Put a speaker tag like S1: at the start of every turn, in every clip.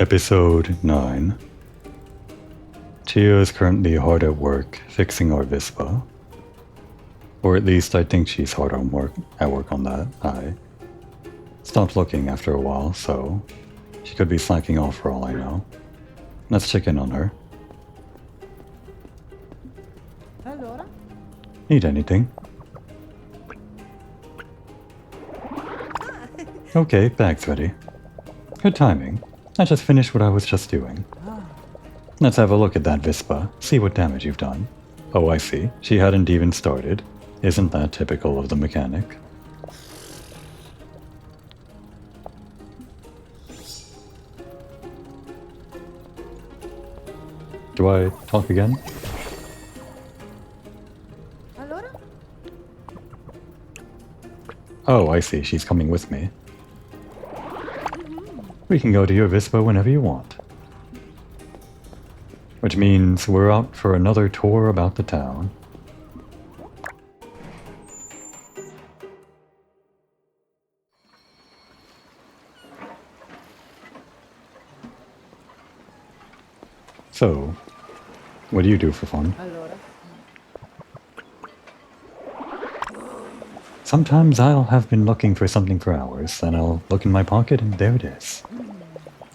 S1: Episode 9. Tia is currently hard at work fixing our Vispa. Or at least I think she's hard at work on that. I stopped looking after a while, so she could be slacking off for all I know. Let's check in on her.
S2: Allora?
S1: Need anything? Okay, bag's ready. Good timing. I just finished what I was just doing. Let's have a look at that Vispa, see what damage you've done. Oh, I see. She hadn't even started. Isn't that typical of the mechanic? Do I talk again?
S2: Allora?
S1: Oh, I see. She's coming with me. We can go to your Vispa whenever you want. Which means we're out for another tour about the town. So, what do you do for fun?
S2: Allora?
S1: Sometimes I'll have been looking for something for hours, then I'll look in my pocket and there it is.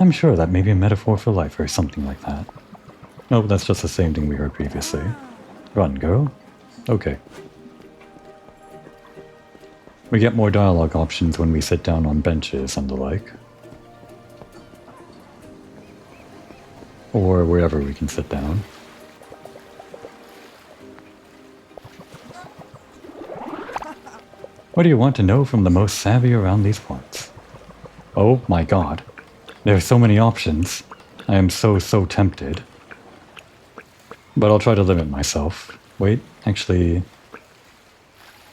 S1: I'm sure that may be a metaphor for life or something like that. Nope, that's just the same thing we heard previously. Run, girl. Okay. We get more dialogue options when we sit down on benches and the like. Or wherever we can sit down. What do you want to know from the most savvy around these parts? Oh my god. There are so many options. I am so tempted. But I'll try to limit myself. Wait, actually...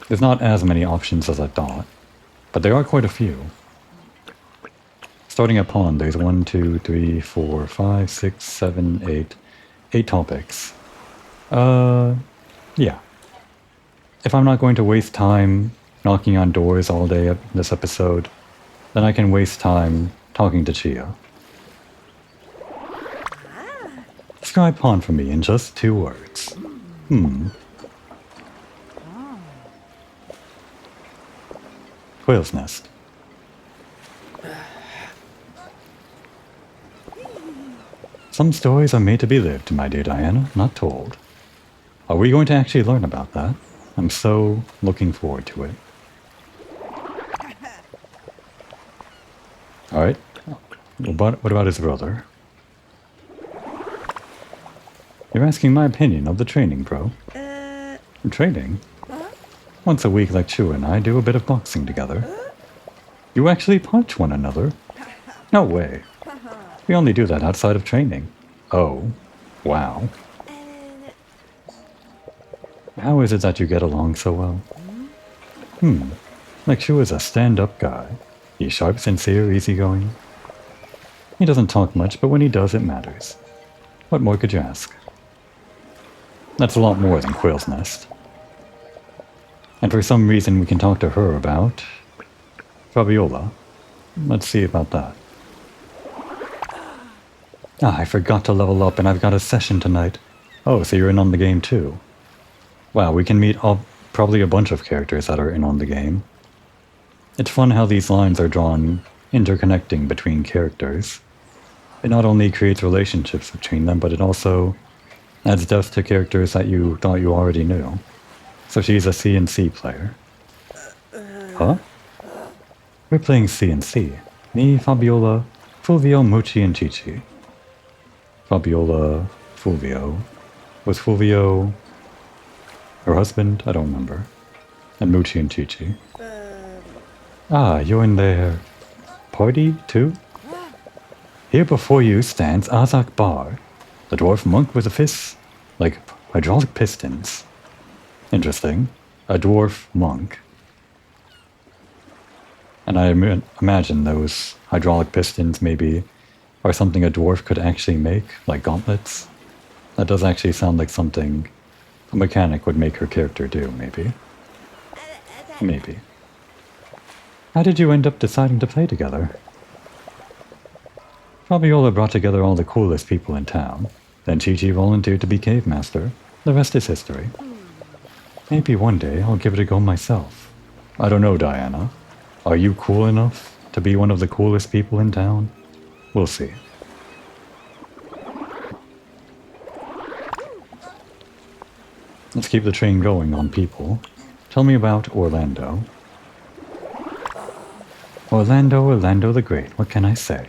S1: There's not as many options as I thought. But there are quite a few. Starting at Pond, there's 1, 2, 3, 4, 5, 6, 7, 8... 8 topics. Yeah. If I'm not going to waste time knocking on doors all day in this episode, then I can waste time talking to Chia. Describe Pond for me in just 2 words. Quail's nest. Some stories are made to be lived, my dear Diana, not told. Are we going to actually learn about that? I'm so looking forward to it. Alright. What about his brother? You're asking my opinion of the training, bro. Training? Once a week, like Chu and I do a bit of boxing together. You actually punch one another? No way. We only do that outside of training. Oh. Wow. How is it that you get along so well? Like Chu is a stand-up guy. He's sharp, sincere, easygoing. He doesn't talk much, but when he does, it matters. What more could you ask? That's a lot more than Quail's Nest. And for some reason we can talk to her about... Fabiola. Let's see about that. Ah, I forgot to level up and I've got a session tonight. Oh, so you're in on the game too. Wow, we can meet probably a bunch of characters that are in on the game. It's fun how these lines are drawn interconnecting between characters. It not only creates relationships between them, but it also adds depth to characters that you thought you already knew. So she's a C&C player. Huh? We're playing C&C. Me, Fabiola, Fulvio, Mucci, and Chichi. Fabiola, Fulvio. Was Fulvio her husband? I don't remember. And Mucci and Chichi. Ah, you're in their party, too? Here before you stands Azak Bar, the dwarf monk with a fist like hydraulic pistons. Interesting. A dwarf monk. And I imagine those hydraulic pistons maybe are something a dwarf could actually make, like gauntlets. That does actually sound like something a mechanic would make her character do, maybe. Maybe. How did you end up deciding to play together? Fabiola brought together all the coolest people in town. Then Chi-Chi volunteered to be cave master. The rest is history. Maybe one day I'll give it a go myself. I don't know, Diana. Are you cool enough to be one of the coolest people in town? We'll see. Let's keep the train going on people. Tell me about Orlando. Orlando the Great, what can I say?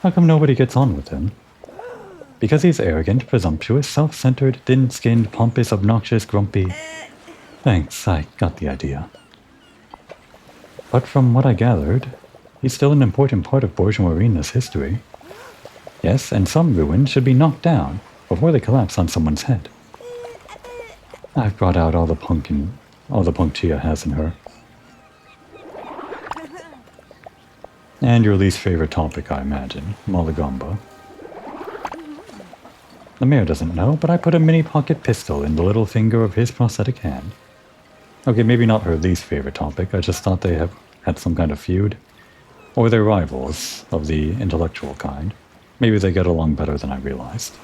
S1: How come nobody gets on with him? Because he's arrogant, presumptuous, self-centered, thin-skinned, pompous, obnoxious, grumpy. Thanks, I got the idea. But from what I gathered, he's still an important part of Bourgeois-Arena's history. Yes, and some ruins should be knocked down before they collapse on someone's head. I've brought out all the punk Chia has in her. And your least favorite topic, I imagine, Molagamba. The mayor doesn't know, but I put a mini pocket pistol in the little finger of his prosthetic hand. Okay, maybe not her least favorite topic, I just thought they have had some kind of feud. Or they're rivals of the intellectual kind. Maybe they get along better than I realized.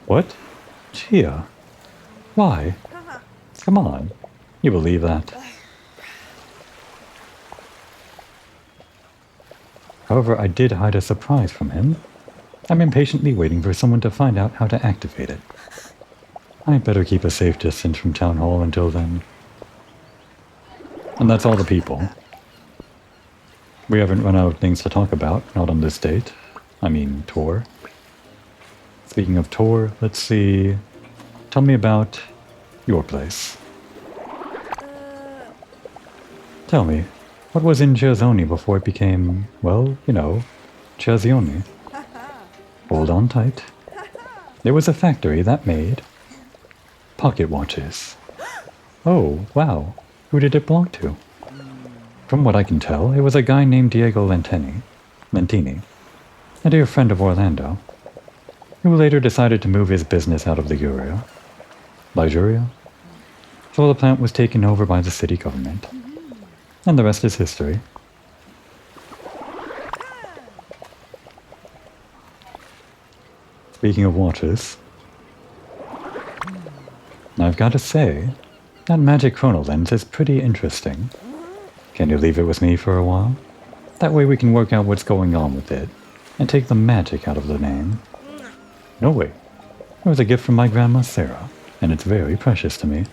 S1: What? Chia? Why? Come on, you believe that? However, I did hide a surprise from him. I'm impatiently waiting for someone to find out how to activate it. I'd better keep a safe distance from Town Hall until then. And that's all the people. We haven't run out of things to talk about, not on this date. I mean, tour. Speaking of tour, let's see. Tell me about your place. Tell me, what was in Cerzione before it became, well, you know, Cerzione? Hold on tight. There was a factory that made pocket watches. Oh, wow. Who did it belong to? From what I can tell, it was a guy named Diego Lentini, a dear friend of Orlando, who later decided to move his business out of Liguria. So the plant was taken over by the city government. And the rest is history. Speaking of watches, I've got to say, that magic chrono lens is pretty interesting. Can you leave it with me for a while? That way we can work out what's going on with it, and take the magic out of the name. No way. It was a gift from my grandma Sarah, and it's very precious to me.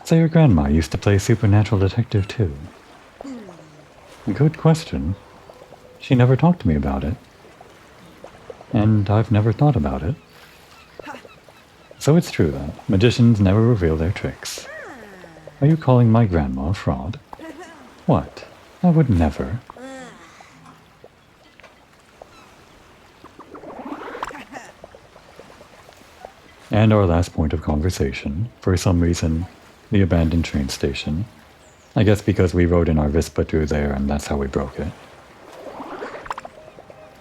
S1: So your grandma used to play supernatural detective too? Good question. She never talked to me about it. And I've never thought about it. So it's true then. Magicians never reveal their tricks. Are you calling my grandma a fraud? What? I would never. And our last point of conversation, for some reason, the abandoned train station. I guess because we rode in our Vespa through there and that's how we broke it.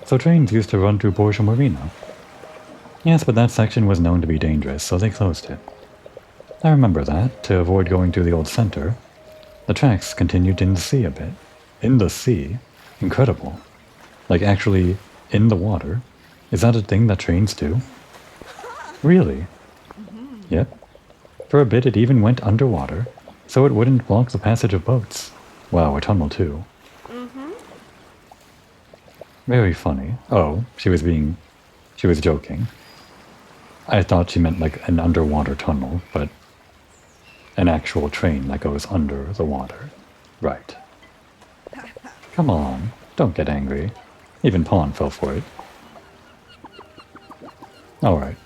S1: So trains used to run through Bourgeois Arena. Yes, but that section was known to be dangerous, so they closed it. I remember that, to avoid going through the old center. The tracks continued in the sea a bit. In the sea? Incredible. Like actually in the water? Is that a thing that trains do? Really? Yep. For a bit it even went underwater, so it wouldn't block the passage of boats. Wow, a tunnel too. Very funny. Oh, she was joking. I thought she meant like an underwater tunnel, but an actual train that goes under the water. Right. Come on, don't get angry. Even Pawn fell for it. Alright.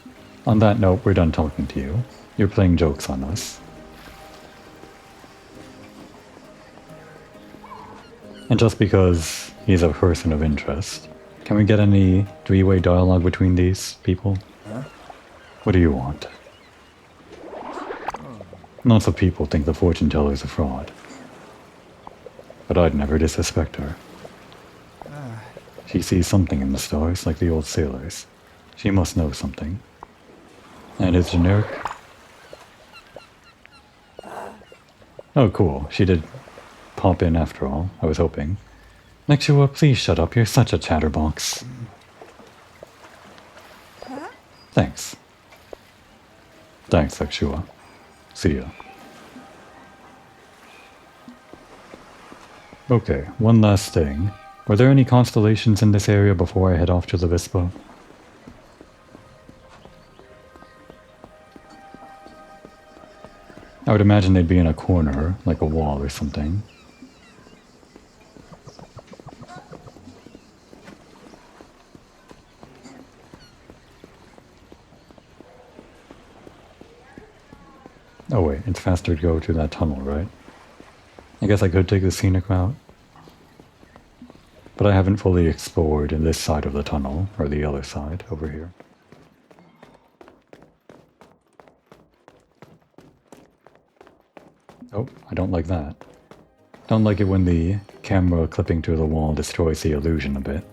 S1: On that note, we're done talking to you. You're playing jokes on us. And just because he's a person of interest, can we get any three-way dialogue between these people? Huh? What do you want? Lots of people think the fortune teller's a fraud. But I'd never disrespect her. She sees something in the stars like the old sailors. She must know something. And it's generic. Oh, cool. She did pop in after all. I was hoping. Nexua, please shut up. You're such a chatterbox. Thanks. Thanks, Nexua. See ya. Okay, one last thing. Were there any constellations in this area before I head off to the Vispa? I would imagine they'd be in a corner, like a wall or something. Oh wait, it's faster to go to that tunnel, right? I guess I could take the scenic route. But I haven't fully explored this side of the tunnel, or the other side, over here. Oh, I don't like that. Don't like it when the camera clipping to the wall destroys the illusion a bit.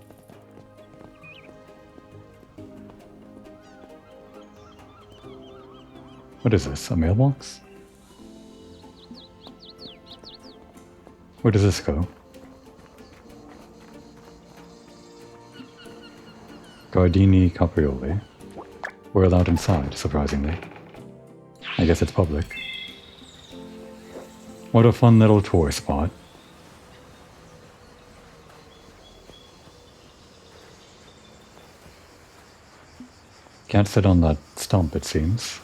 S1: What is this, a mailbox? Where does this go? Gardini Caprioli. We're allowed inside, surprisingly. I guess it's public. What a fun little tour spot. Can't sit on that stump, it seems.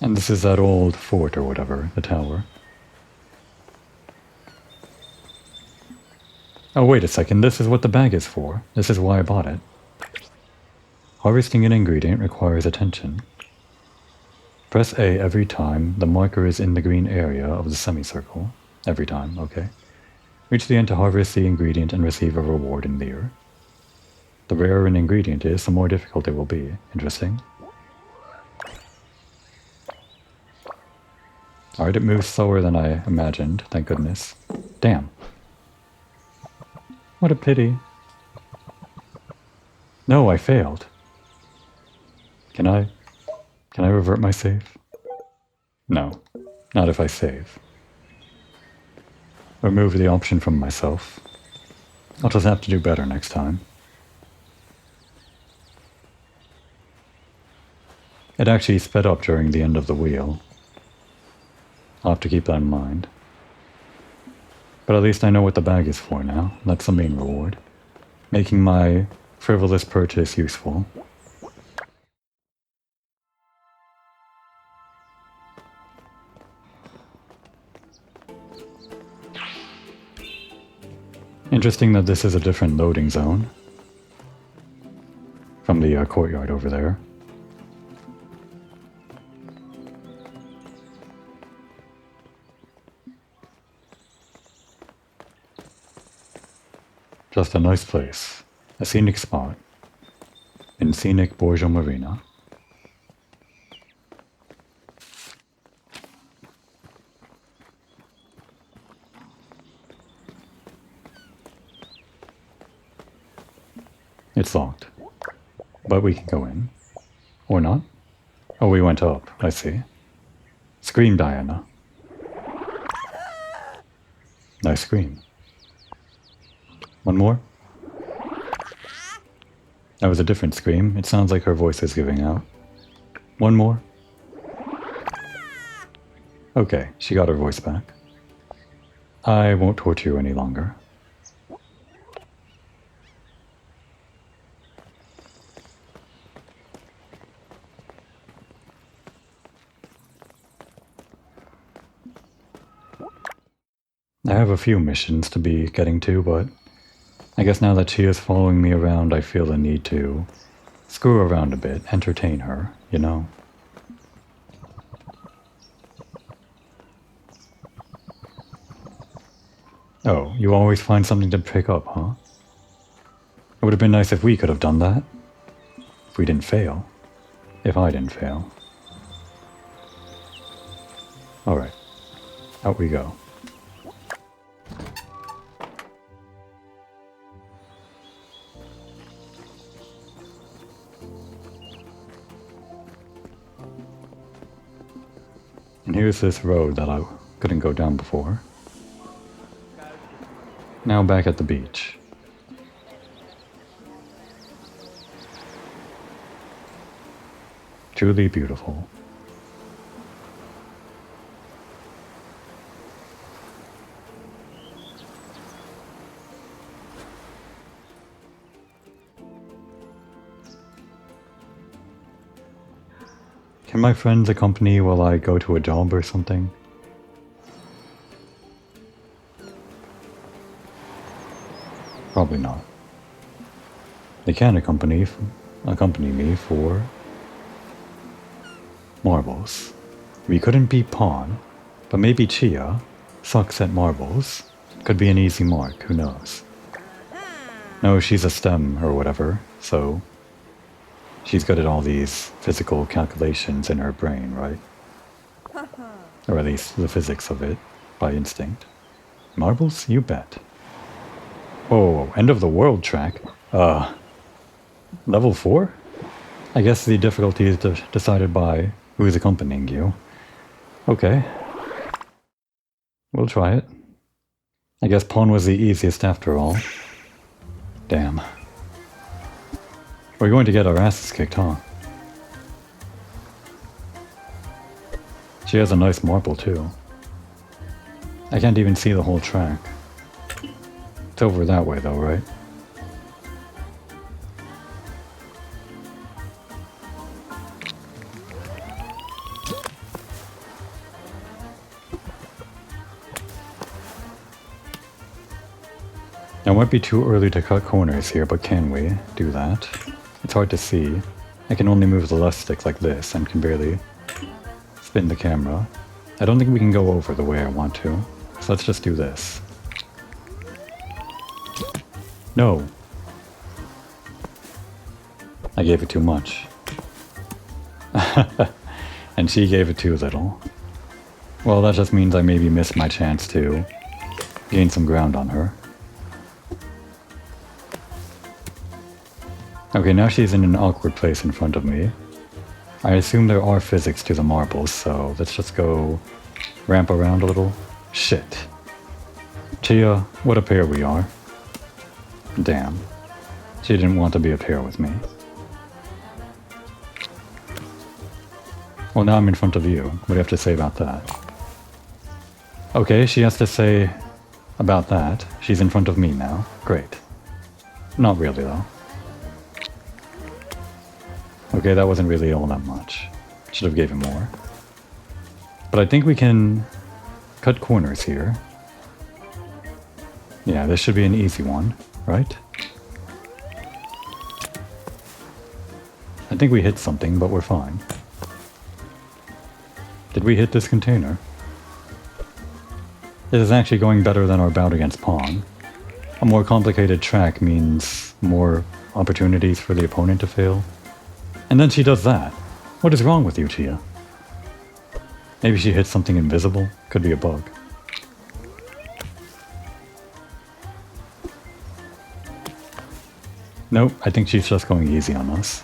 S1: And this is that old fort or whatever, the tower. Oh, wait a second, this is what the bag is for. This is why I bought it. Harvesting an ingredient requires attention. Press A every time the marker is in the green area of the semicircle. Every time, okay. Reach the end to harvest the ingredient and receive a reward in Lear. The rarer an ingredient is, the more difficult it will be. Interesting. Alright, it moves slower than I imagined, thank goodness. Damn. What a pity. No, I failed. Can I revert my save? No, not if I save. Remove the option from myself. I'll just have to do better next time. It actually sped up during the end of the wheel. I'll have to keep that in mind. But at least I know what the bag is for now. That's the main reward. Making my frivolous purchase useful. Interesting that this is a different loading zone from the courtyard over there. Just a nice place. A scenic spot. In scenic Borgia Marina. It's locked. But we can go in. Or not. Oh, we went up. I see. Scream, Diana. Nice scream. One more? That was a different scream. It sounds like her voice is giving out. One more? Okay, she got her voice back. I won't torture you any longer. I have a few missions to be getting to, but I guess now that she is following me around, I feel the need to screw around a bit, entertain her, you know? Oh, you always find something to pick up, huh? It would have been nice if we could have done that. If we didn't fail. If I didn't fail. Alright. Out we go. And here's this road that I couldn't go down before. Now back at the beach. Truly beautiful. Can my friends accompany while I go to a job or something? Probably not. They can accompany me for marbles. We couldn't beat Pawn, but maybe Chia sucks at marbles. Could be an easy mark, who knows? No, she's a STEM or whatever, so she's good at all these physical calculations in her brain, right? Or at least the physics of it, by instinct. Marbles? You bet. Whoa, end of the world track? Level 4? I guess the difficulty is decided by who's accompanying you. Okay. We'll try it. I guess Pawn was the easiest after all. Damn. We're going to get our asses kicked, huh? She has a nice marble, too. I can't even see the whole track. It's over that way, though, right? It might be too early to cut corners here, but can we do that? It's hard to see. I can only move the left stick like this and can barely spin the camera. I don't think we can go over the way I want to, so let's just do this. No! I gave it too much. And she gave it too little. Well, that just means I maybe missed my chance to gain some ground on her. Okay, now she's in an awkward place in front of me. I assume there are physics to the marbles, so let's just go ramp around a little. Shit. Chia, what a pair we are. Damn. She didn't want to be a pair with me. Well, now I'm in front of you. What do you have to say about that? Okay, she has to say about that. She's in front of me now. Great. Not really, though. Okay, that wasn't really all that much. Should have given more. But I think we can cut corners here. Yeah, this should be an easy one, right? I think we hit something, but we're fine. Did we hit this container? This is actually going better than our bout against Pawn. A more complicated track means more opportunities for the opponent to fail. And then she does that. What is wrong with you, Chia? Maybe she hit something invisible? Could be a bug. Nope, I think she's just going easy on us.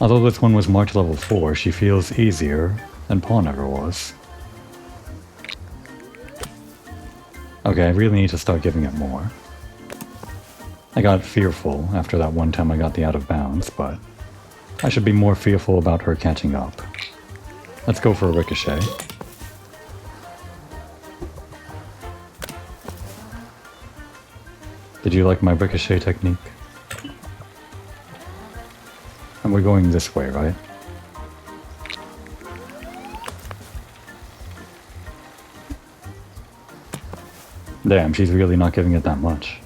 S1: Although this one was marked level 4, she feels easier than Pawn ever was. Okay, I really need to start giving it more. I got fearful after that one time I got the out of bounds, but I should be more fearful about her catching up. Let's go for a ricochet. Did you like my ricochet technique? And we're going this way, right? Damn, she's really not giving it that much.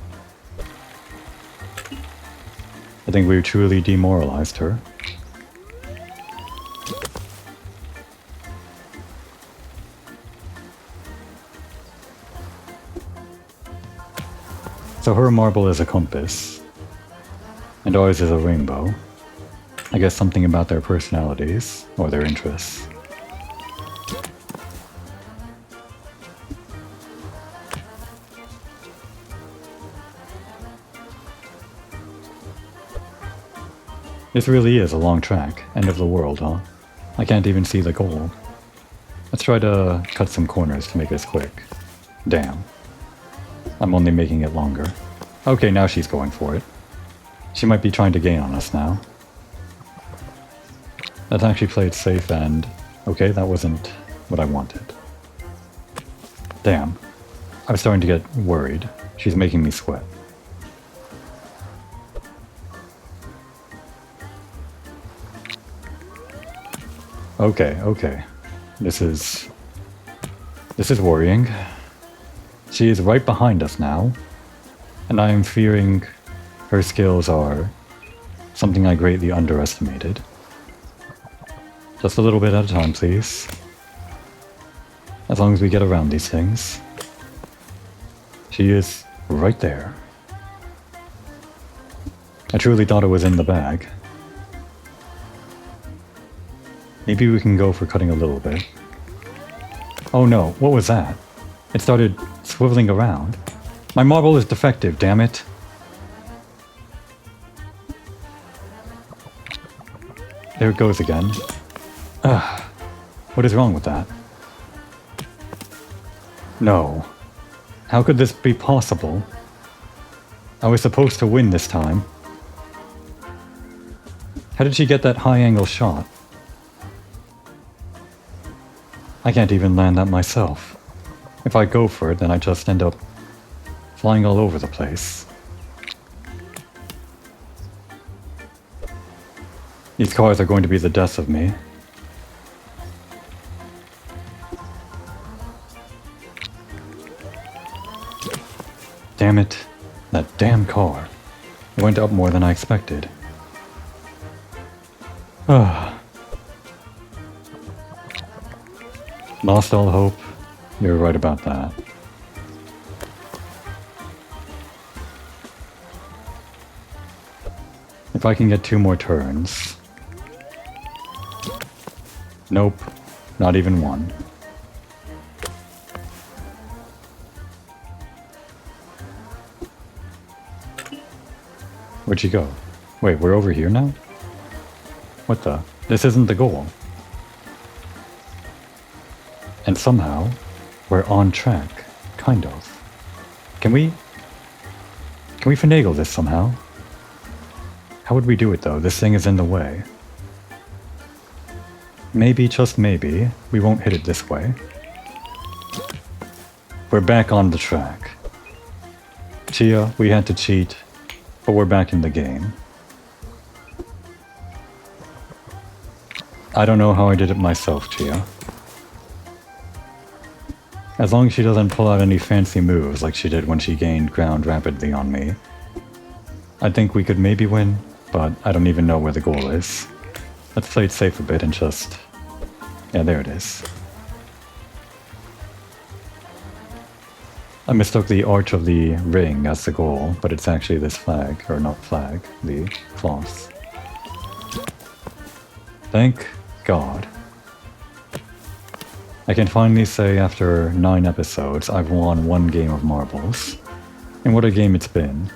S1: I think we truly demoralized her. So her marble is a compass, and ours is a rainbow. I guess something about their personalities, or their interests. This really is a long track. End of the world, huh? I can't even see the goal. Let's try to cut some corners to make this quick. Damn. I'm only making it longer. Okay, now she's going for it. She might be trying to gain on us now. That's actually played safe and... Okay, that wasn't what I wanted. Damn. I was starting to get worried. She's making me sweat. Okay, okay. This is worrying. She is right behind us now, and I am fearing her skills are something I greatly underestimated. Just a little bit at a time, please. As long as we get around these things. She is right there. I truly thought it was in the bag. Maybe we can go for cutting a little bit. Oh no, what was that? It started swiveling around. My marble is defective, damn it. There it goes again. Ugh. What is wrong with that? No. How could this be possible? I was supposed to win this time. How did she get that high angle shot? I can't even land that myself. If I go for it, then I just end up flying all over the place. These cars are going to be the death of me. Damn it. That damn car. It went up more than I expected. Lost all hope. You're right about that. If I can get 2 more turns. Nope. Not even one. Where'd she go? Wait, we're over here now? What the? This isn't the goal. And somehow, we're on track. Kind of. Can we finagle this somehow? How would we do it though? This thing is in the way. Maybe, just maybe, we won't hit it this way. We're back on the track. Chia, we had to cheat, but we're back in the game. I don't know how I did it myself, Chia. As long as she doesn't pull out any fancy moves like she did when she gained ground rapidly on me, I think we could maybe win, but I don't even know where the goal is. Let's play it safe a bit and just... Yeah, there it is. I mistook the arch of the ring as the goal, but it's actually this flag, or not flag, the cloth. Thank God. I can finally say after 9 episodes, I've won 1 game of marbles. And what a game it's been.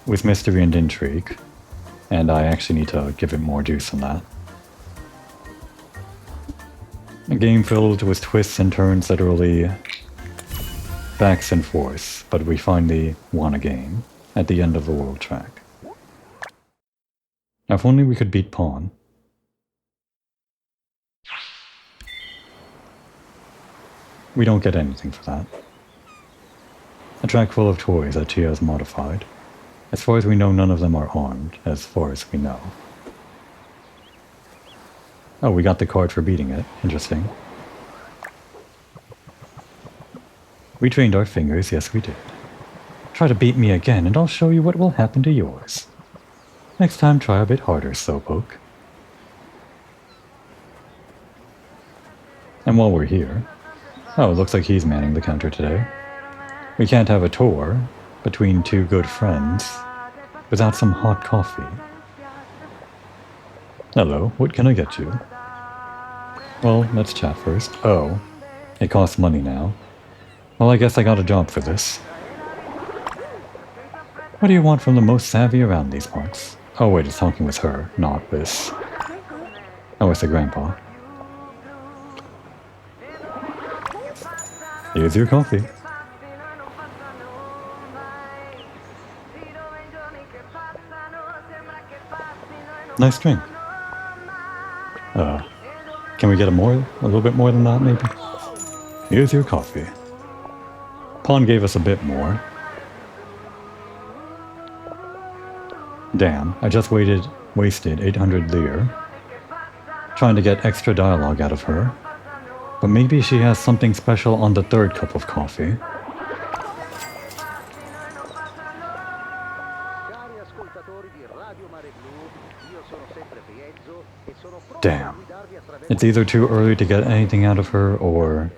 S1: With mystery and intrigue. And I actually need to give it more juice than that. A game filled with twists and turns, literally backs and forth, but we finally won a game at the end of the world track. Now if only we could beat Pawn. We don't get anything for that. A track full of toys that Chia has modified. As far as we know, none of them are armed, as far as we know. Oh, we got the card for beating it. Interesting. We trained our fingers, yes we did. Try to beat me again and I'll show you what will happen to yours. Next time try a bit harder, Slowpoke. And while we're here... Oh, it looks like he's manning the counter today. We can't have a tour between 2 good friends without some hot coffee. Hello, what can I get you? Well, let's chat first. Oh, it costs money now. Well, I guess I got a job for this. What do you want from the most savvy around these parts? Oh wait, it's talking with her, not this. Oh, it's the grandpa. Here's your coffee. Nice drink. Can we get a little bit more than that, maybe? Here's your coffee. Pawn gave us a bit more. Damn, I just wasted 800 lire trying to get extra dialogue out of her. But maybe she has something special on the third cup of coffee. Damn. It's either too early to get anything out of her, or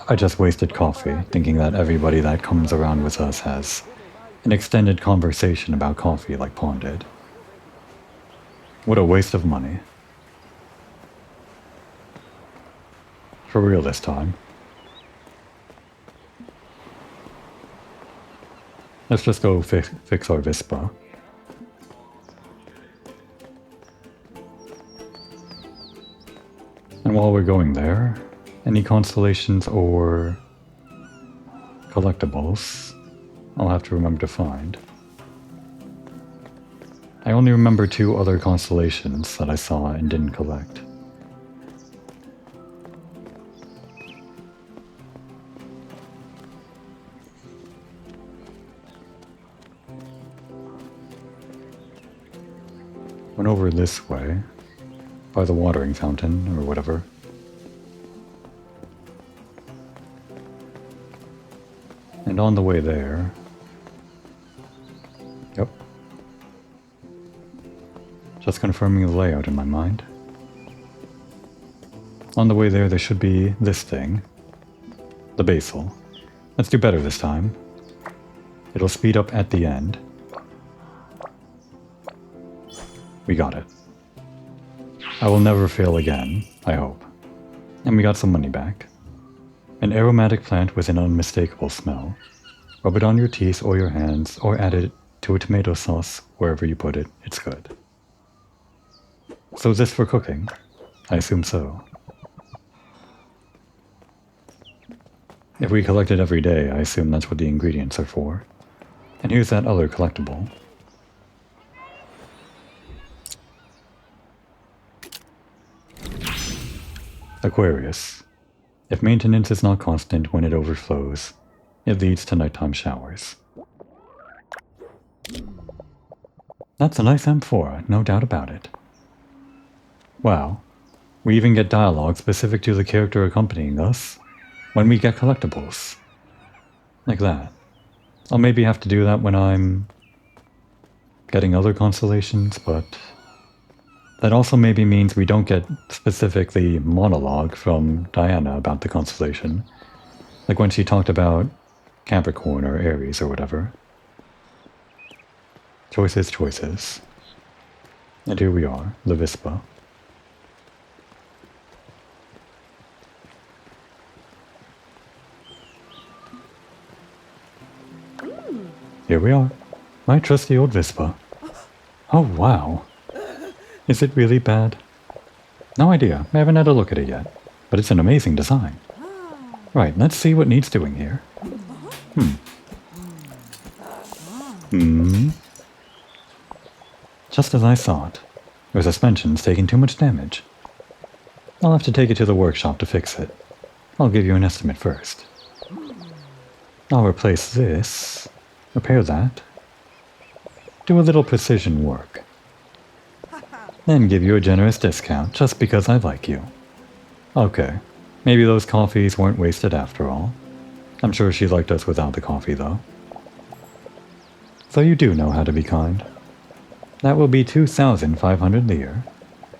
S1: I just wasted coffee, thinking that everybody that comes around with us has an extended conversation about coffee like Pawn did. What a waste of money. For real this time. Let's just go fix our Vispa. And while we're going there, any constellations or collectibles, I'll have to remember to find. I only remember 2 other constellations that I saw and didn't collect. Went over this way, by the watering fountain, or whatever. And on the way there... Yep. Just confirming the layout in my mind. On the way there should be this thing. The basil. Let's do better this time. It'll speed up at the end. We got it. I will never fail again, I hope. And we got some money back. An aromatic plant with an unmistakable smell. Rub it on your teeth or your hands, or add it to a tomato sauce wherever you put it. It's good. So is this for cooking? I assume so. If we collect it every day, I assume that's what the ingredients are for. And here's that other collectible. Aquarius. If maintenance is not constant when it overflows, it leads to nighttime showers. That's a nice amphora, no doubt about it. Wow. We even get dialogue specific to the character accompanying us when we get collectibles. Like that. I'll maybe have to do that when I'm getting other constellations, but that also maybe means we don't get specifically monologue from Diana about the constellation. Like when she talked about Capricorn or Aries or whatever. Choices, choices. And here we are, the Vispa. Here we are. My trusty old Vispa. Oh wow. Is it really bad? No idea. I haven't had a look at it yet. But it's an amazing design. Right, let's see what needs doing here. Just as I thought. Your suspension's taking too much damage. I'll have to take it to the workshop to fix it. I'll give you an estimate first. I'll replace this. Repair that. Do a little precision work. Then give you a generous discount just because I like you. Okay. Maybe those coffees weren't wasted after all. I'm sure she liked us without the coffee though. So you do know how to be kind. That will be 2,500 lire.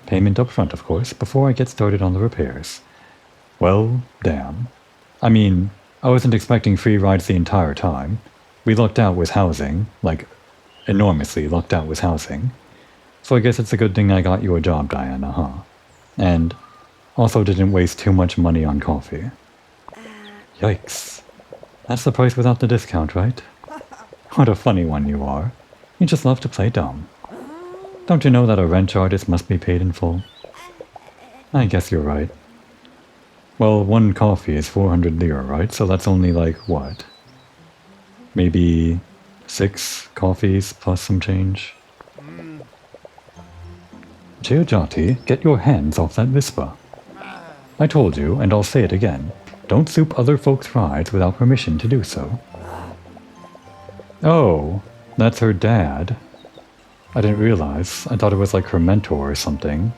S1: Payment up front, of course, before I get started on the repairs. Well, damn. I mean, I wasn't expecting free rides the entire time. We lucked out with housing, like, enormously lucked out with housing. So I guess it's a good thing I got you a job, Diana, huh? And also didn't waste too much money on coffee. Yikes. That's the price without the discount, right? What a funny one you are. You just love to play dumb. Don't you know that a wrench artist must be paid in full? I guess you're right. Well, one coffee is 400 lire, right? So that's only like, what? Maybe 6 coffees plus some change? Chiojati, get your hands off that Vispa. I told you, and I'll say it again. Don't soup other folks' rides without permission to do so. Oh, that's her dad. I didn't realize. I thought it was like her mentor or something.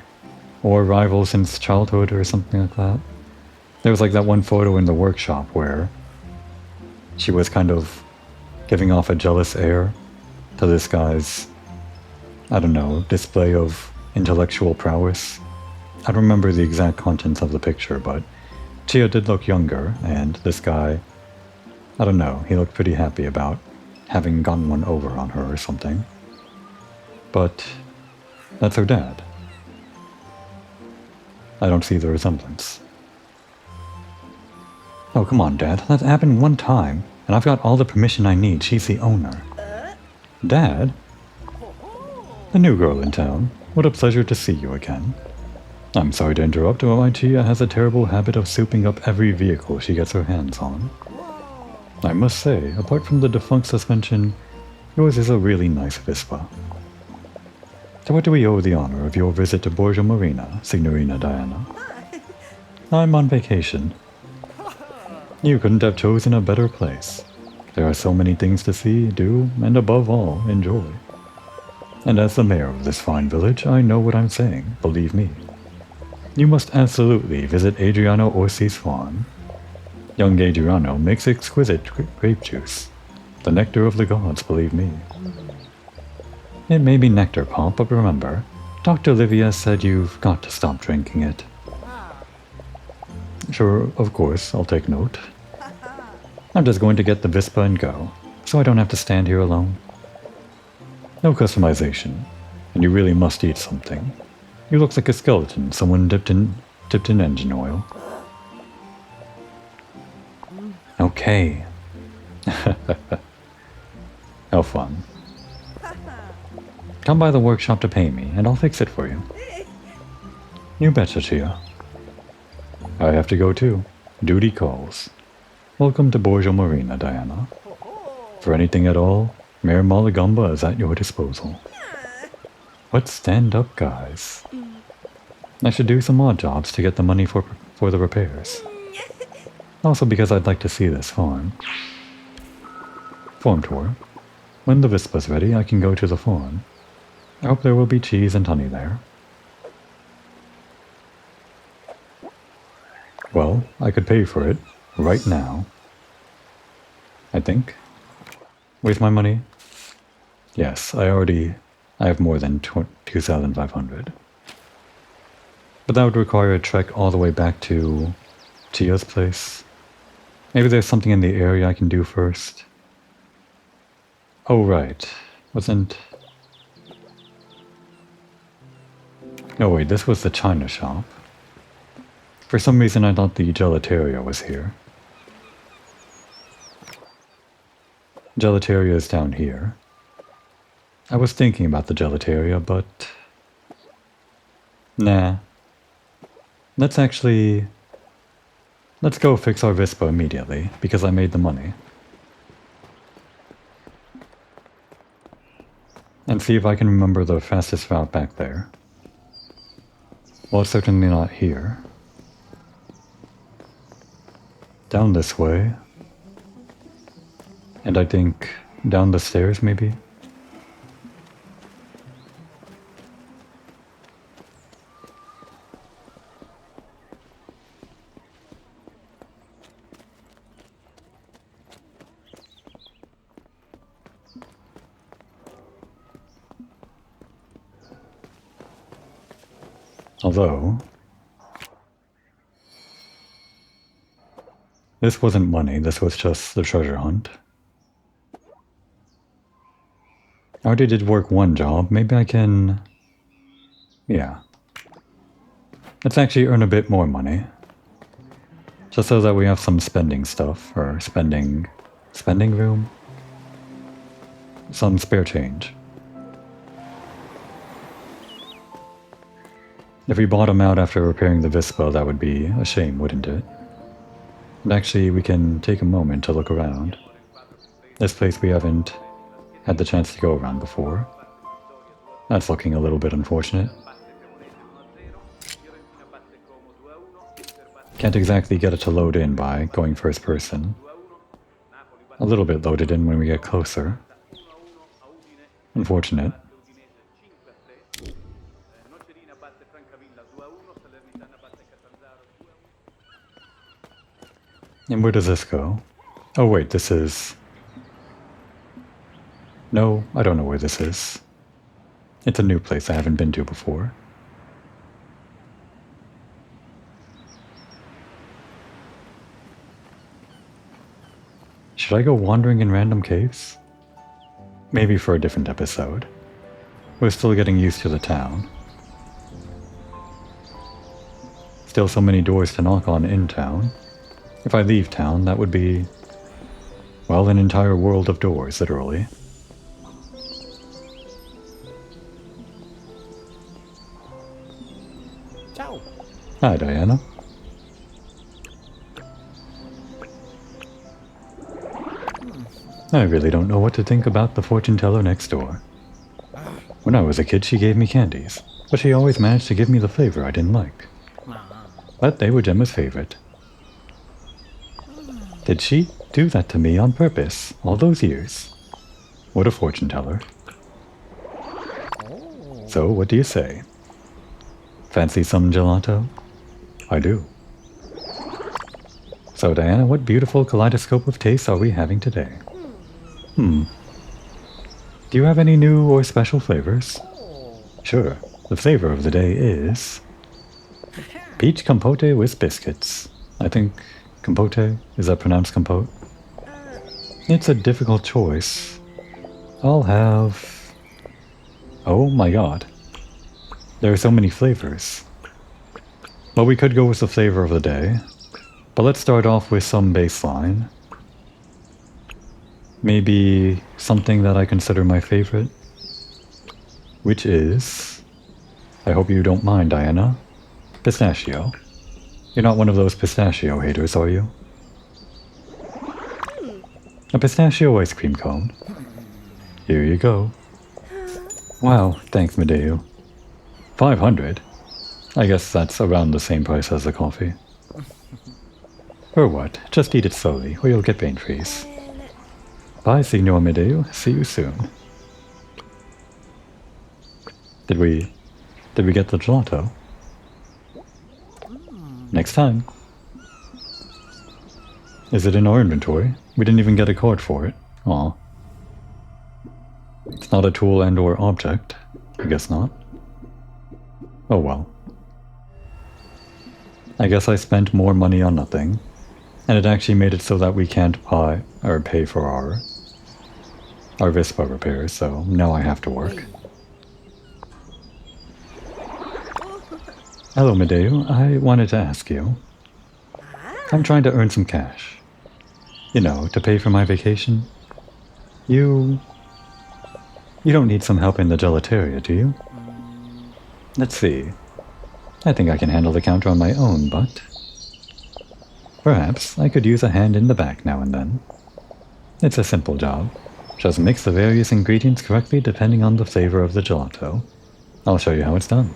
S1: Or a rival since childhood or something like that. There was like that one photo in the workshop where she was kind of giving off a jealous air to this guy's, I don't know, display of intellectual prowess. I don't remember the exact contents of the picture, but Chia did look younger, and this guy, I don't know, he looked pretty happy about having gotten one over on her or something. But that's her dad. I don't see the resemblance. Oh, come on, Dad. That happened one time, and I've got all the permission I need. She's the owner. Dad? The new girl in town. What a pleasure to see you again. I'm sorry to interrupt, but my Tia has a terrible habit of souping up every vehicle she gets her hands on. I must say, apart from the defunct suspension, yours is a really nice Vespa. To what do we owe the honor of your visit to Borgia Marina, Signorina Diana? I'm on vacation. You couldn't have chosen a better place. There are so many things to see, do, and above all, enjoy. And as the mayor of this fine village, I know what I'm saying, believe me. You must absolutely visit Adriano Orsi's farm. Young Adriano makes exquisite grape juice. The nectar of the gods, believe me. It may be nectar, Pop, but remember, Dr. Livia said you've got to stop drinking it. Sure, of course, I'll take note. I'm just going to get the Vispa and go, so I don't have to stand here alone. No customization, and you really must eat something. You look like a skeleton someone dipped in engine oil. Okay. How fun. Come by the workshop to pay me, and I'll fix it for you. You betcha, Chia. I have to go too. Duty calls. Welcome to Borgia Marina, Diana. For anything at all, Mayor Malagamba is at your disposal. Let's stand up, guys. I should do some odd jobs to get the money for the repairs. Also because I'd like to see this farm. Farm tour. When the Vispa's ready, I can go to the farm. I hope there will be cheese and honey there. Well, I could pay for it right now. I think. Where's my money? Yes, I have more than 2,500. But that would require a trek all the way back to Chia's place. Maybe there's something in the area I can do first. Oh, right. Wasn't... Oh wait, this was the China shop. For some reason I thought the gelateria was here. Gelateria is down here. I was thinking about the gelateria, but... Nah. Let's go fix our Vispa immediately, because I made the money. And see if I can remember the fastest route back there. Well, it's certainly not here. Down this way. And I think down the stairs, maybe? Although, this wasn't money, this was just the treasure hunt. I already did work one job, maybe I can... Yeah. Let's actually earn a bit more money. Just so that we have some spending stuff, or spending room? Some spare change. If we bottom out after repairing the Vispa, that would be a shame, wouldn't it? And actually, we can take a moment to look around. This place we haven't had the chance to go around before. That's looking a little bit unfortunate. Can't exactly get it to load in by going first person. A little bit loaded in when we get closer. Unfortunate. And where does this go? Oh wait, this is... No, I don't know where this is. It's a new place I haven't been to before. Should I go wandering in random caves? Maybe for a different episode. We're still getting used to the town. Still so many doors to knock on in town. If I leave town, that would be... well, an entire world of doors, literally.
S2: Ciao.
S1: Hi, Diana. I really don't know what to think about the fortune teller next door. When I was a kid, she gave me candies, but she always managed to give me the flavor I didn't like. But they were Gemma's favorite. Did she do that to me on purpose all those years? What a fortune teller. So, what do you say? Fancy some gelato? I do. So, Diana, what beautiful kaleidoscope of tastes are we having today? Do you have any new or special flavors? Sure. The flavor of the day is... peach compote with biscuits. I think compote, is that pronounced compote? It's a difficult choice. I'll have... oh my god. There are so many flavors. Well, we could go with the flavor of the day. But let's start off with some baseline. Maybe something that I consider my favorite. Which is... I hope you don't mind, Diana. Pistachio. You're not one of those pistachio haters, are you? A pistachio ice cream cone. Here you go. Wow, thanks, Medeu. 500? I guess that's around the same price as the coffee. Or what? Just eat it slowly, or you'll get pain freeze. Bye, Signor Medeu. See you soon. Did we get the gelato? Next time. Is it in our inventory? We didn't even get a card for it. Aw. It's not a tool and or object. I guess not. Oh well. I guess I spent more money on nothing. And it actually made it so that we can't buy or pay for our Vespa repairs, so now I have to work. Hello, Medeu. I wanted to ask you. I'm trying to earn some cash. You know, to pay for my vacation. You don't need some help in the gelateria, do you? Let's see. I think I can handle the counter on my own, but... perhaps I could use a hand in the back now and then. It's a simple job. Just mix the various ingredients correctly depending on the flavor of the gelato. I'll show you how it's done.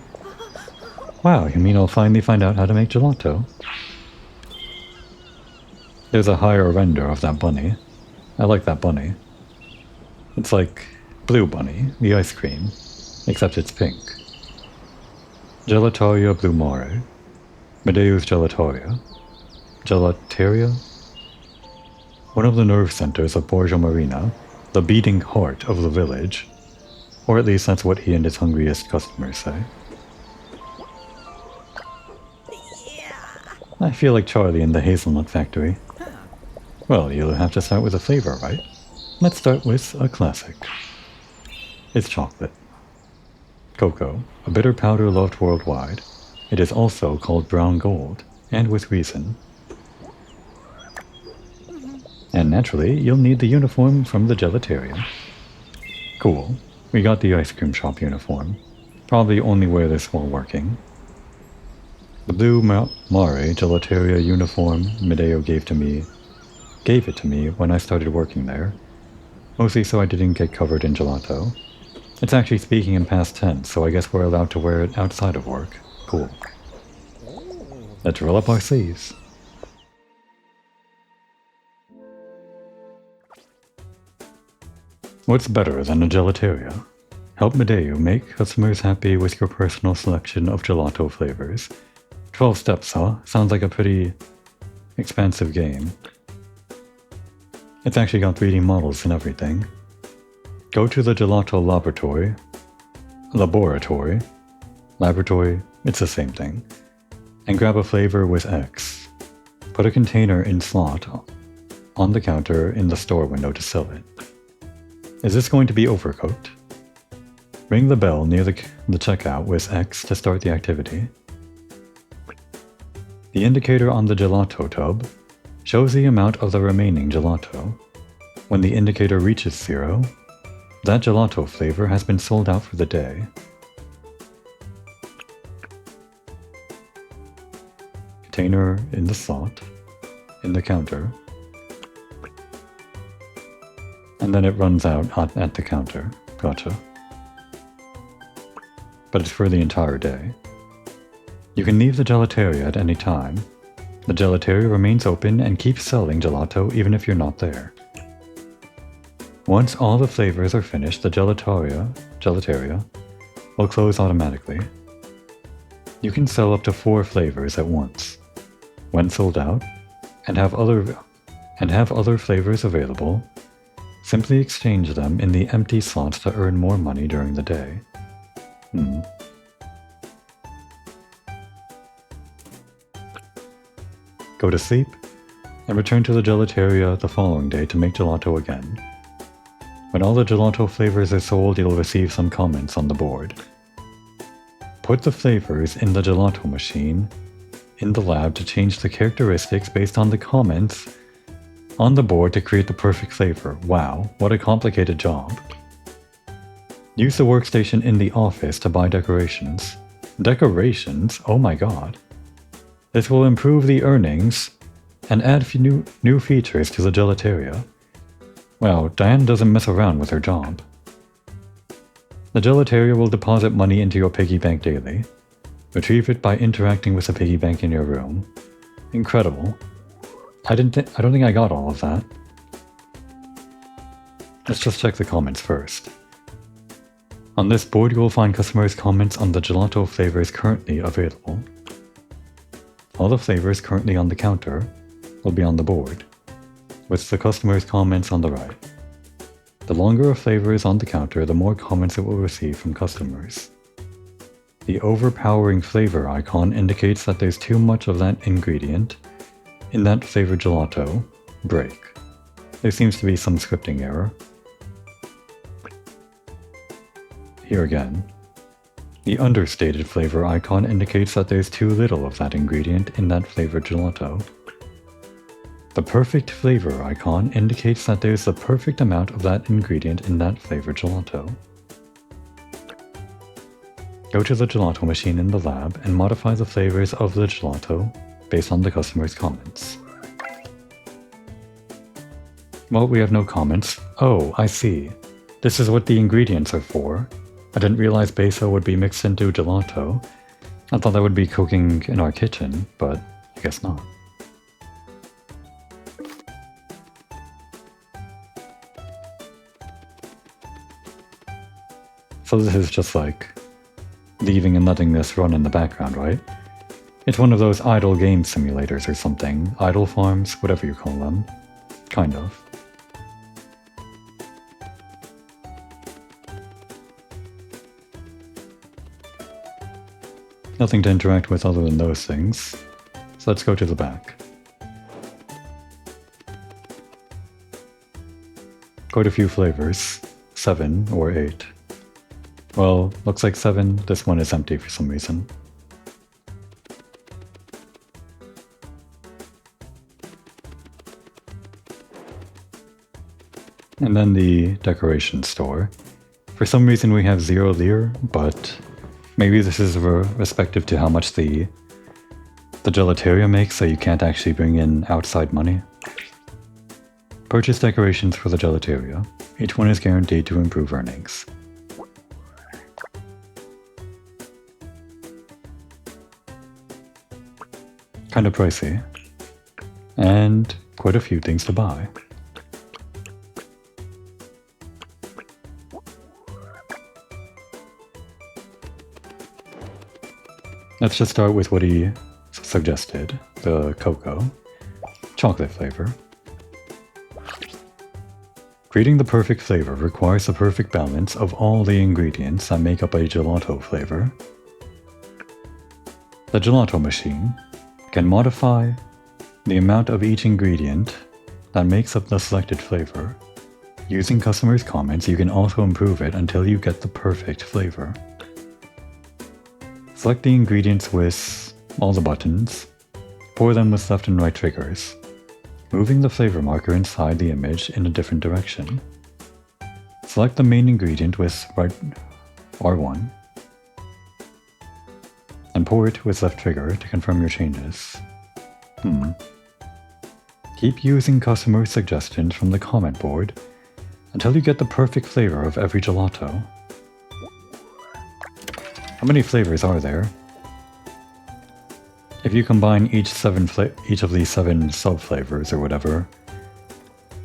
S1: Wow, you mean I'll finally find out how to make gelato? There's a higher render of that bunny. I like that bunny. It's like Blue Bunny, the ice cream, except it's pink. Gelataria Blue Mare. Medeu's Gelataria. Gelateria? One of the nerve centers of Borgia Marina, the beating heart of the village. Or at least that's what he and his hungriest customers say. I feel like Charlie in the hazelnut factory. Well, you'll have to start with a flavor, right? Let's start with a classic. It's chocolate. Cocoa, a bitter powder loved worldwide. It is also called brown gold, and with reason. And naturally, you'll need the uniform from the gelateria. Cool. We got the ice cream shop uniform. Probably only wear this while working. The Blue Mare Gelateria uniform Medeu gave it to me when I started working there. Mostly so I didn't get covered in gelato. It's actually speaking in past tense, so I guess we're allowed to wear it outside of work. Cool. Let's roll up our sleeves. What's better than a gelateria? Help Medeo make customers happy with your personal selection of gelato flavors. 12 steps, huh? Sounds like a pretty expansive game. It's actually got 3D models and everything. Go to the gelato laboratory, it's the same thing, and grab a flavor with X. Put a container in slot on the counter in the store window to sell it. Is this going to be overcooked? Ring the bell near the checkout with X to start the activity. The indicator on the gelato tub shows the amount of the remaining gelato. When the indicator reaches 0, that gelato flavor has been sold out for the day. Container in the slot, in the counter, and then it runs out at the counter. Gotcha. But it's for the entire day. You can leave the gelateria at any time. The gelateria remains open and keeps selling gelato even if you're not there. Once all the flavors are finished, the gelateria will close automatically. You can sell up to 4 flavors at once. When sold out, and have other flavors available, simply exchange them in the empty slots to earn more money during the day. Go to sleep, and return to the gelateria the following day to make gelato again. When all the gelato flavors are sold, you'll receive some comments on the board. Put the flavors in the gelato machine in the lab to change the characteristics based on the comments on the board to create the perfect flavor. Wow, what a complicated job. Use the workstation in the office to buy decorations. Decorations? Oh my god. This will improve the earnings and add new features to the gelateria. Wow, Diane doesn't mess around with her job. The gelateria will deposit money into your piggy bank daily. Retrieve it by interacting with the piggy bank in your room. Incredible. I don't think I got all of that. Let's just check the comments first. On this board you will find customers' comments on the gelato flavors currently available. All the flavors currently on the counter will be on the board, with the customer's comments on the right. The longer a flavor is on the counter, the more comments it will receive from customers. The overpowering flavor icon indicates that there's too much of that ingredient in that flavored gelato. Break. There seems to be some scripting error. Here again. The understated flavor icon indicates that there's too little of that ingredient in that flavored gelato. The perfect flavor icon indicates that there's the perfect amount of that ingredient in that flavored gelato. Go to the gelato machine in the lab and modify the flavors of the gelato based on the customer's comments. Well, we have no comments. Oh, I see. This is what the ingredients are for. I didn't realize beso would be mixed into gelato. I thought that would be cooking in our kitchen, but I guess not. So this is just like leaving and letting this run in the background, right? It's one of those idle game simulators or something. Idle farms, whatever you call them. Kind of. Nothing to interact with other than those things. So let's go to the back. Quite a few flavors. 7 or 8. Well, looks like 7. This one is empty for some reason. And then the decoration store. For some reason we have 0 lire, but maybe this is respective to how much the gelateria makes, so you can't actually bring in outside money. Purchase decorations for the gelateria. Each one is guaranteed to improve earnings. kinda pricey. And quite a few things to buy. Let's just start with what he suggested, the cocoa. Chocolate flavor. Creating the perfect flavor requires the perfect balance of all the ingredients that make up a gelato flavor. The gelato machine can modify the amount of each ingredient that makes up the selected flavor. Using customers' comments, you can also improve it until you get the perfect flavor. Select the ingredients with all the buttons. Pour them with left and right triggers, moving the flavor marker inside the image in a different direction. Select the main ingredient with right R1 and pour it with left trigger to confirm your changes. Keep using customer suggestions from the comment board until you get the perfect flavor of every gelato. How many flavors are there? If you combine each of these 7 sub-flavors or whatever...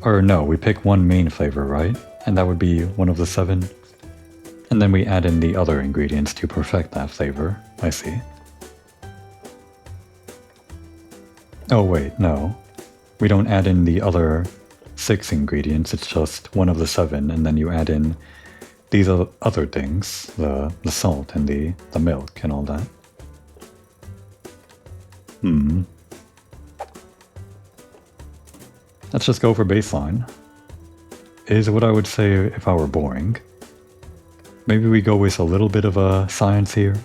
S1: Or no, we pick one main flavor, right? And that would be one of the 7. And then we add in the other ingredients to perfect that flavor. I see. Oh wait, no. We don't add in the other 6 ingredients, it's just one of the 7, and then you add in these other things, the salt and the milk and all that. Let's just go for baseline. Is what I would say if I were boring. Maybe we go with a little bit of a science here.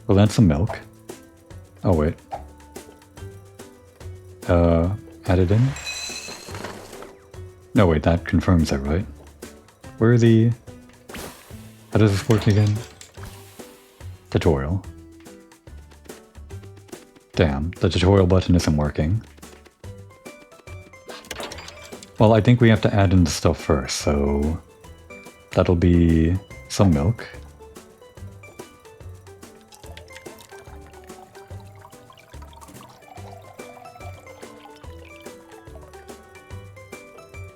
S1: Well, that's some milk. Oh wait. Add it in? No wait, that confirms it, right? Where are the... How does this work again? Tutorial. Damn, the tutorial button isn't working. Well, I think we have to add in the stuff first, so... That'll be some milk.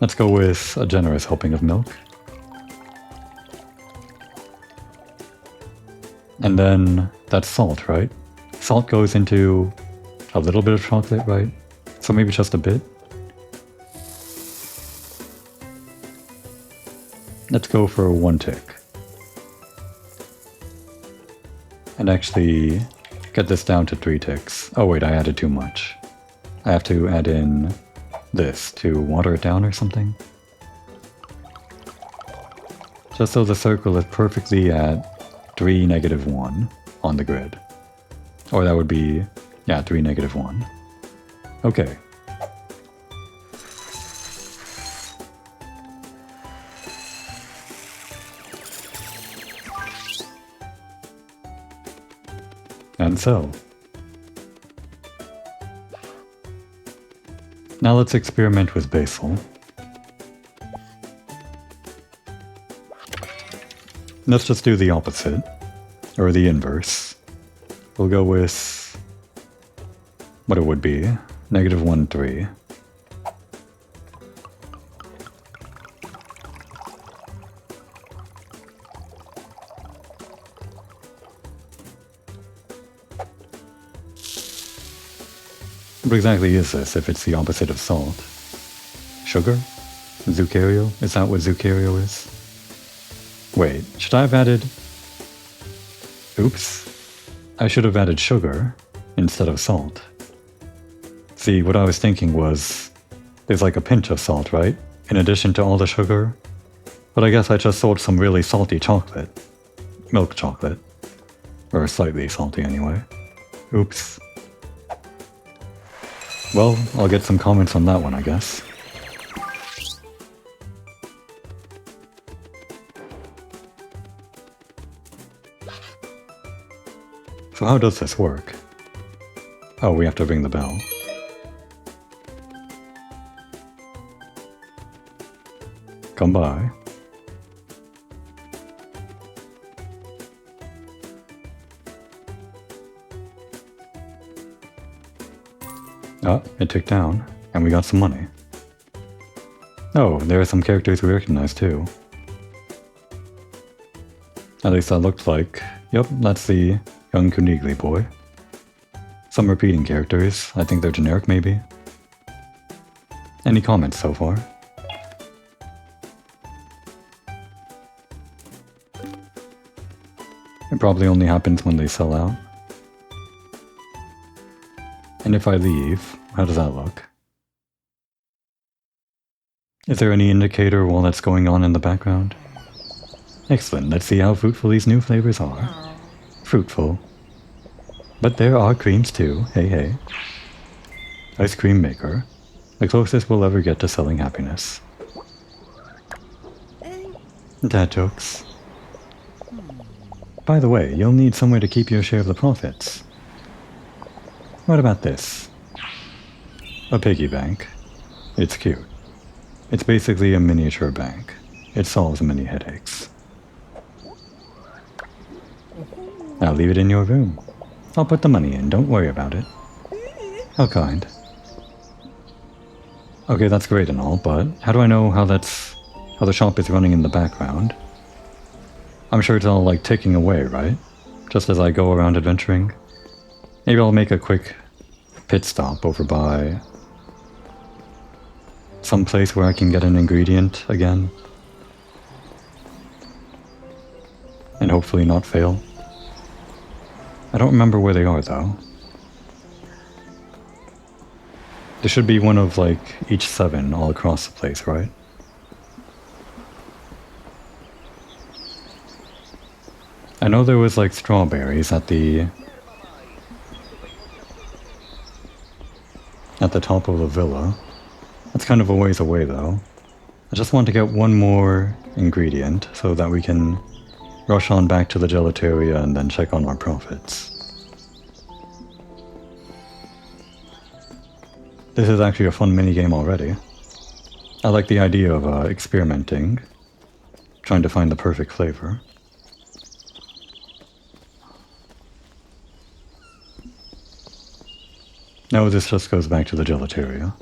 S1: Let's go with a generous helping of milk. And then that's salt, right? Salt goes into a little bit of chocolate, right? So maybe just a bit. Let's go for 1 tick. And actually get this down to 3 ticks. Oh wait, I added too much. I have to add in this to water it down or something. Just so the circle is perfectly at 3, -1 on the grid. Or that would be, yeah, 3, -1. Okay. And so. Now let's experiment with basil. Let's just do the opposite, or the inverse. We'll go with what it would be, -1, 3. What exactly is this if it's the opposite of salt? Sugar? Zuccario? Is that what Zuccario is? Wait, should I have added... Oops. I should have added sugar instead of salt. See, what I was thinking was... There's like a pinch of salt, right? In addition to all the sugar. But I guess I just sold some really salty chocolate. Milk chocolate. Or slightly salty anyway. Oops. Well, I'll get some comments on that one, I guess. So how does this work? Oh, we have to ring the bell. Come by. Oh, it ticked down, and we got some money. Oh, there are some characters we recognize too. At least that looked like. Yep, that's the young Kunigli boy. Some repeating characters. I think they're generic, maybe. Any comments so far? It probably only happens when they sell out. And if I leave, how does that look? Is there any indicator while that's going on in the background? Excellent, let's see how fruitful these new flavors are. Fruitful. But there are creams too, hey. Ice cream maker. The closest we'll ever get to selling happiness. Dad jokes. By the way, you'll need somewhere to keep your share of the profits. What about this? A piggy bank. It's cute. It's basically a miniature bank. It solves many headaches. I'll leave it in your room. I'll put the money in, don't worry about it. How kind. Okay, that's great and all, but how do I know how the shop is running in the background? I'm sure it's all like ticking away, right? Just as I go around adventuring. Maybe I'll make a quick pit stop over by some place where I can get an ingredient again. And hopefully not fail. I don't remember where they are though. There should be one of like each 7 all across the place, right? I know there was like strawberries at the top of the villa. That's kind of a ways away though. I just want to get one more ingredient so that we can rush on back to the gelateria and then check on our profits. This is actually a fun minigame already. I like the idea of experimenting, trying to find the perfect flavor. No, this just goes back to the gelateria.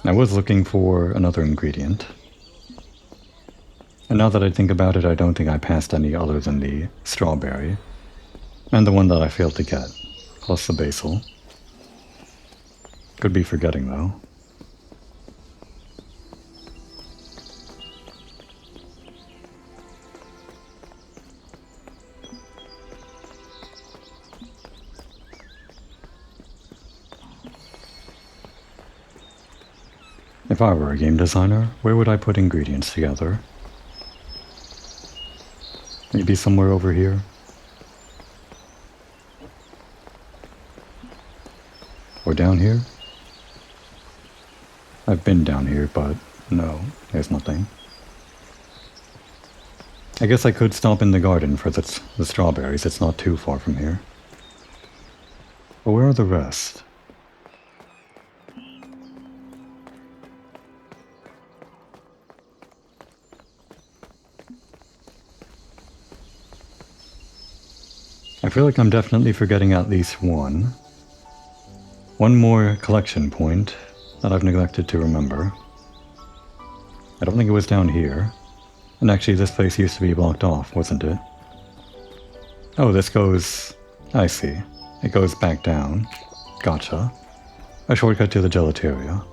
S1: I was looking for another ingredient. And now that I think about it, I don't think I passed any other than the strawberry. And the one that I failed to get, plus the basil. Could be forgetting though. If I were a game designer, where would I put ingredients together? Maybe somewhere over here? Or down here? I've been down here, but no, there's nothing. I guess I could stop in the garden for the strawberries, it's not too far from here. But where are the rest? I feel like I'm definitely forgetting at least one. One more collection point that I've neglected to remember. I don't think it was down here. And actually this place used to be blocked off, wasn't it? Oh, this goes... I see. It goes back down. Gotcha. A shortcut to the gelateria.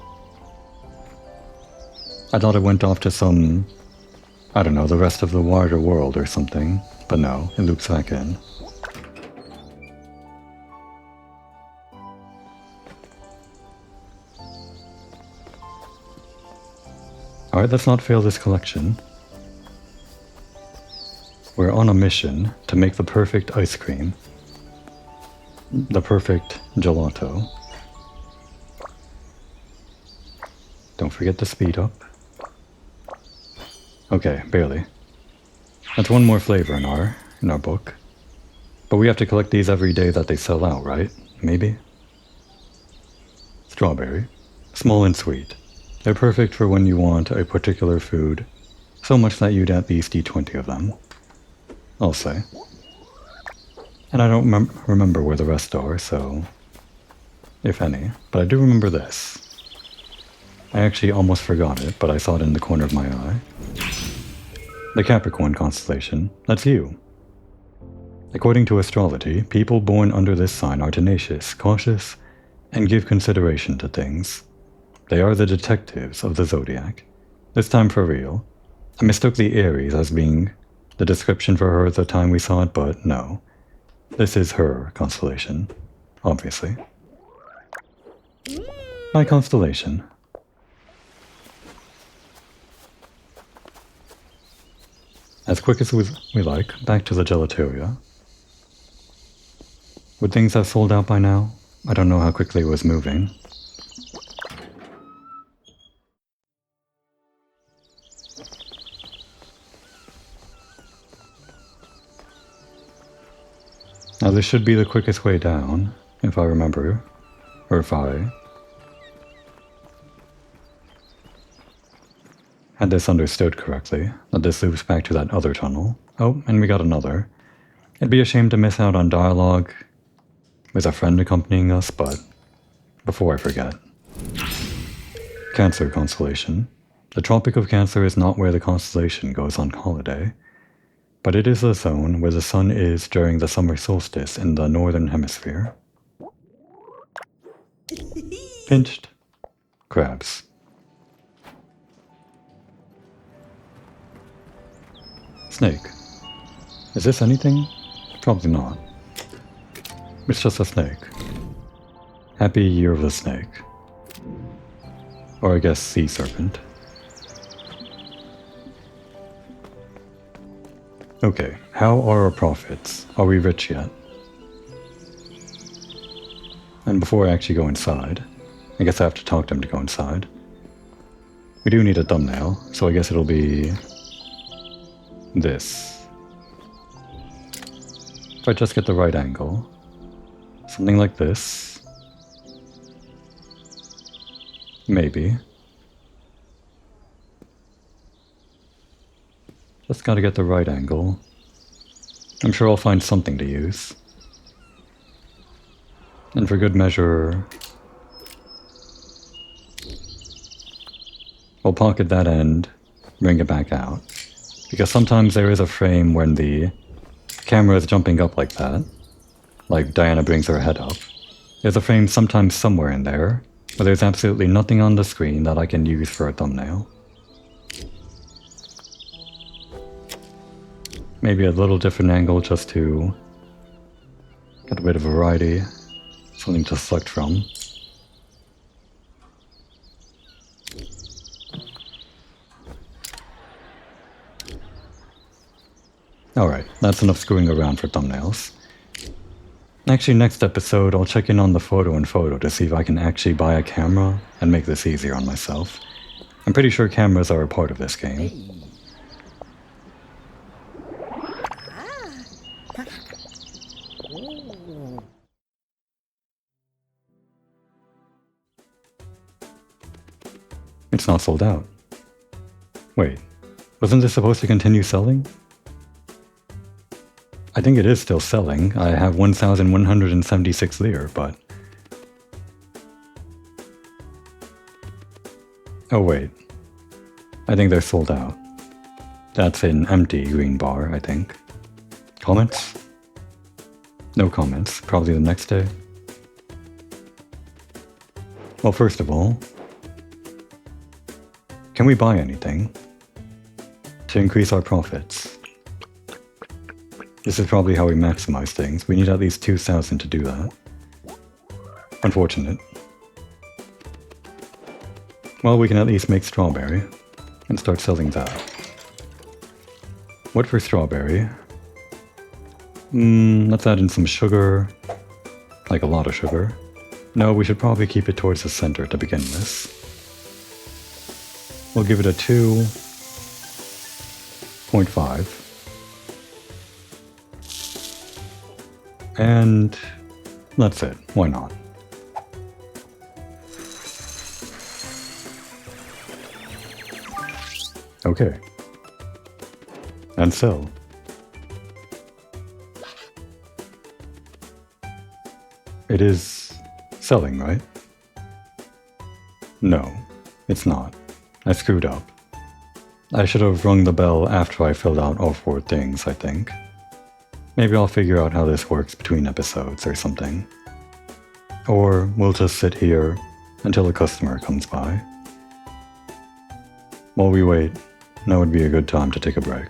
S1: I thought it went off to some... I don't know, the rest of the wider world or something. But no, it loops back in. Alright, let's not fail this collection. We're on a mission to make the perfect ice cream. The perfect gelato. Don't forget to speed up. Okay, barely. That's one more flavor in our book. But we have to collect these every day that they sell out, right? Maybe? Strawberry. Small and sweet. They're perfect for when you want a particular food, so much that you'd at least eat 20 of them. I'll say. And I don't remember where the rest are, so... if any. But I do remember this. I actually almost forgot it, but I saw it in the corner of my eye. The Capricorn constellation. That's you. According to astrology, people born under this sign are tenacious, cautious, and give consideration to things. They are the detectives of the zodiac. This time for real. I mistook the Aries as being the description for her at the time we saw it, but no. This is her constellation, obviously. My constellation. As quick as we like, back to the gelateria. Would things have sold out by now? I don't know how quickly it was moving. Now this should be the quickest way down, if I remember, or if I had this understood correctly, that this loops back to that other tunnel. Oh, and we got another. It'd be a shame to miss out on dialogue with a friend accompanying us, but before I forget. Cancer constellation. The Tropic of Cancer is not where the constellation goes on holiday, but it is the zone where the sun is during the summer solstice in the northern hemisphere. Pinched crabs. Snake. Is this anything? Probably not. It's just a snake. Happy Year of the Snake. Or I guess sea serpent. Okay, how are our profits? Are we rich yet? And before I actually go inside, I guess I have to talk to him to go inside. We do need a thumbnail, so I guess it'll be this. If I just get the right angle, something like this. Maybe. Just gotta get the right angle. I'm sure I'll find something to use. And for good measure, we'll pocket that end, bring it back out. Because sometimes there is a frame when the camera is jumping up like that, like Diana brings her head up. There's a frame sometimes somewhere in there, where there's absolutely nothing on the screen that I can use for a thumbnail. Maybe a little different angle just to get a bit of variety, something to select from. Alright, that's enough screwing around for thumbnails. Actually, next episode I'll check in on the photo in photo to see if I can actually buy a camera and make this easier on myself. I'm pretty sure cameras are a part of this game. It's not sold out. Wait, wasn't this supposed to continue selling? I think it is still selling. I have 1,176 lire, but... oh wait. I think they're sold out. That's an empty green bar, I think. Comments? No comments. Probably the next day. Well, first of all, can we buy anything to increase our profits? This is probably how we maximize things. We need at least 2,000 to do that. Unfortunate. Well, we can at least make strawberry and start selling that. What for strawberry? Let's add in some sugar. Like a lot of sugar. No, we should probably keep it towards the center to begin with. We'll give it a 2.5. And that's it. Why not? Okay. And sell. It is selling, right? No, it's not. I screwed up. I should have rung the bell after I filled out all 4 things, I think. Maybe I'll figure out how this works between episodes or something. Or we'll just sit here until a customer comes by. While we wait, now would be a good time to take a break.